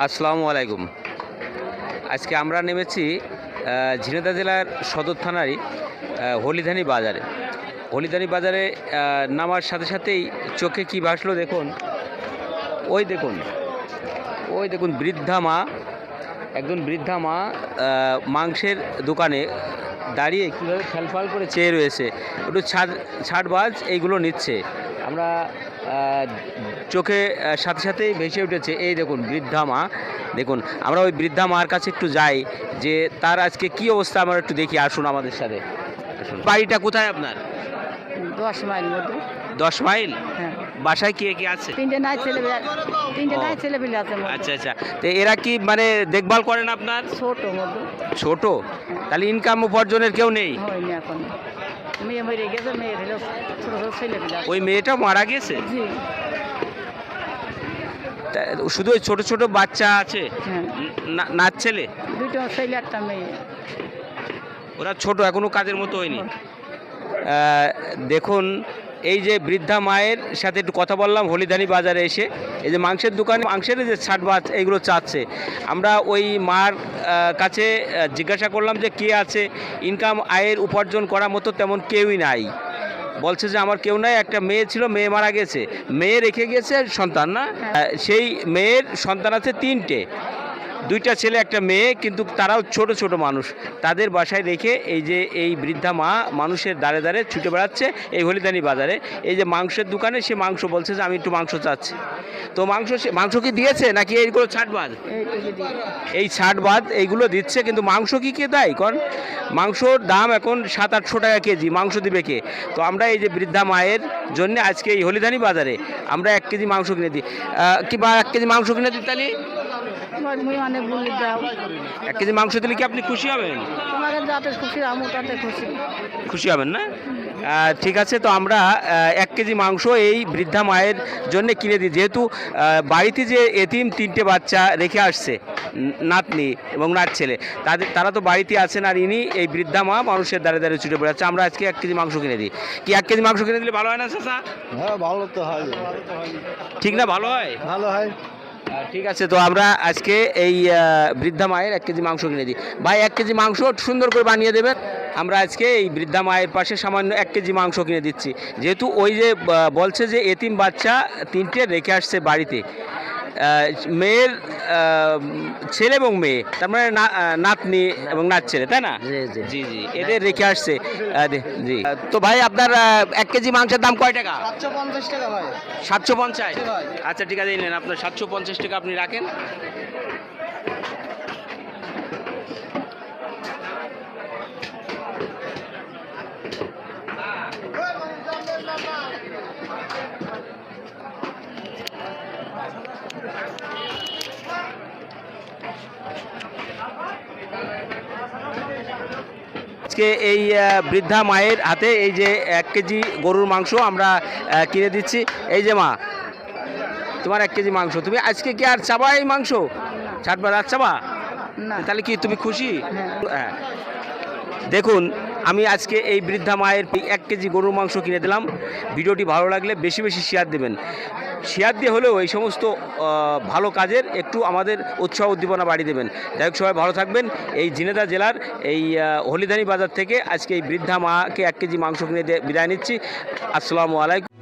আসসালামু আলাইকুম। আজকে আমরা নেমেছি ঝিনাইদহ জেলার সদর থানারই হলিধানি বাজারে। হলিধানি বাজারে নামার সাথে সাথেই চোখে কি ভাসলো দেখুন। ওই দেখুন, ওই দেখুন বৃদ্ধা মা, একজন বৃদ্ধা মা মাংসের দোকানে দাঁড়িয়ে কীভাবে ফ্যালফাল করে চেয়ে রয়েছে, একটু ছাড়বাজ এইগুলো নিচ্ছে। আমরা চোখে সাথে সাথেই ভেসে উঠেছে এই দেখুন বৃদ্ধা মা। দেখুন আমরা ওই বৃদ্ধা মার কাছে একটু যাই, যে তার আজকে কি অবস্থা আমরা একটু দেখি। আসুন আমাদের সাথে আসুন। বাড়িটা কোথায় আপনার? 10 মাইল মধ্যে। 10 মাইল? হ্যাঁ। বাসায় কে কে আছে? তিনটে নাই ছেলেপিলে আছে মধ্যে। আচ্ছা আচ্ছা, তো এরা কি মানে দেখভাল করেন আপনার? ছোট মধ্যে। ছোট? তাহলে ইনকাম উপার্জনের কেউ নেই? হয়নি এখন। মেয়ে মরে গেছে, মেয়ে হলো ছোট ছোট ছেলেপিলে। ওই মেয়েটা মারা গেছে? জি। শুধু ওই ছোট ছোট বাচ্চা আছে? হ্যাঁ। নাচ ছেলে? দুটো ছেলে একটা মেয়ে। ওরা ছোট, এখনো কাজের মতো হয়নি। দেখুন এই যে বৃদ্ধা মায়ের সাথে একটু কথা বললাম হলিধানি বাজারে এসে। এই যে মাংসের দোকানে মাংসের যে ছাড়বাজ এইগুলো চাচ্ছে। আমরা ওই মার কাছে জিজ্ঞাসা করলাম যে কে আছে, ইনকাম আয়ের উপার্জন করার মতো তেমন কেউই নাই। বলছে যে আমার কেউ নাই, একটা মেয়ে ছিল, মেয়ে মারা গেছে, মেয়ে রেখে গেছে সন্তান না, সেই মেয়ের সন্তান আছে 3টে, 2টা ছেলে একটা মেয়ে, কিন্তু তারাও ছোট ছোট মানুষ। তাদের বাসায় রেখে এই যে এই বৃদ্ধা মা মানুষের দাঁড়ে দাঁড়ে ছুটে বেড়াচ্ছে এই হলিধানি বাজারে। এই যে মাংসের দোকানে সে মাংস বলছে যে আমি একটু মাংস চাচ্ছি। তো মাংস কি দিয়েছে নাকি এইগুলো ছাড়বাদ? এই ছাড়বাদ এইগুলো দিচ্ছে, কিন্তু মাংস কি কে দেয়? কারণ মাংসর দাম এখন 700-800 টাকা কেজি, মাংস দিবে কে? তো আমরা এই যে বৃদ্ধা মায়ের জন্য আজকে এই হলিধানি বাজারে আমরা 1 কেজি মাংস কিনে দিই, কিংবা 1 কেজি মাংস কিনে দিই। তাহলে 1 কেজি মাংস দিলে কি আপনি খুশি হবেন? খুশি হবেন না? ঠিক আছে, তো আমরা 1 কেজি মাংস এই বৃদ্ধা মায়ের জন্য কিনে দিই, যেহেতু বাড়িতে যে এতিম 3টে বাচ্চা রেখে আসছে, নাতনি এবং নাত ছেলে, তারা তো বাড়িতে আছেন, আর ইনি এই বৃদ্ধা মা মানুষের দাঁড়ে দাঁড়িয়ে ছুটে বেড়াচ্ছে। আমরা আজকে 1 কেজি মাংস কিনে দিই। কি 1 কেজি মাংস কিনে দিলে ভালো হয় না চাচা? হ্যাঁ, ভালো তো হয়। ঠিক না? ভালো হয়, ভালো হয়। ঠিক আছে, তো আমরা আজকে এই বৃদ্ধা মায়ের 1 কেজি মাংস কিনে দিই। ভাই 1 কেজি মাংস সুন্দর করে বানিয়ে দেবেন। আমরা আজকে এই বৃদ্ধা মায়ের পাশে সামান্য 1 কেজি মাংস কিনে দিচ্ছি, যেহেতু ওই যে বলছে যে এতিম বাচ্চা 3টে রেখে আসছে বাড়িতে, মেয়ের ছেলে এবং মেয়ে, তার মানে নাতনি এবং নাত ছেলে, তাই না? জি জি, এদের রেখে আসছে। জি, তো ভাই আপনার 1 কেজি মাংসের দাম কয় টাকা? 750 টাকা ভাই। 750? আচ্ছা ঠিক আছে, নেন আপনার 750 টাকা আপনি রাখেন। আজকে এই বৃদ্ধা মায়ের হাতে এই যে 1 কেজি গরুর মাংস আমরা কিনে দিচ্ছি। এই যে মা, তোমার 1 কেজি মাংস, তুমি আজকে কি আর চাবা এই মাংস? ছাড়বা? আর চাবা? তাহলে কি তুমি খুশি? হ্যাঁ। দেখুন আমি আজকে এই বৃদ্ধা মায়ের 1 কেজি গরুর মাংস কিনে দিলাম। ভিডিওটি ভালো লাগলে বেশি বেশি শেয়ার দেবেন। শেয়ার দিয়ে হলেও এই সমস্ত ভালো কাজের একটু আমাদের উৎসাহ উদ্দীপনা বাড়িয়ে দেবেন। যাই হোক, সবাই ভালো থাকবেন। এই ঝিনাইদহ জেলার এই হলিধানি বাজার থেকে আজকে এই বৃদ্ধা মাকে 1 কেজি মাংস কিনে বিদায় নিচ্ছি। আসসালামু আলাইকুম।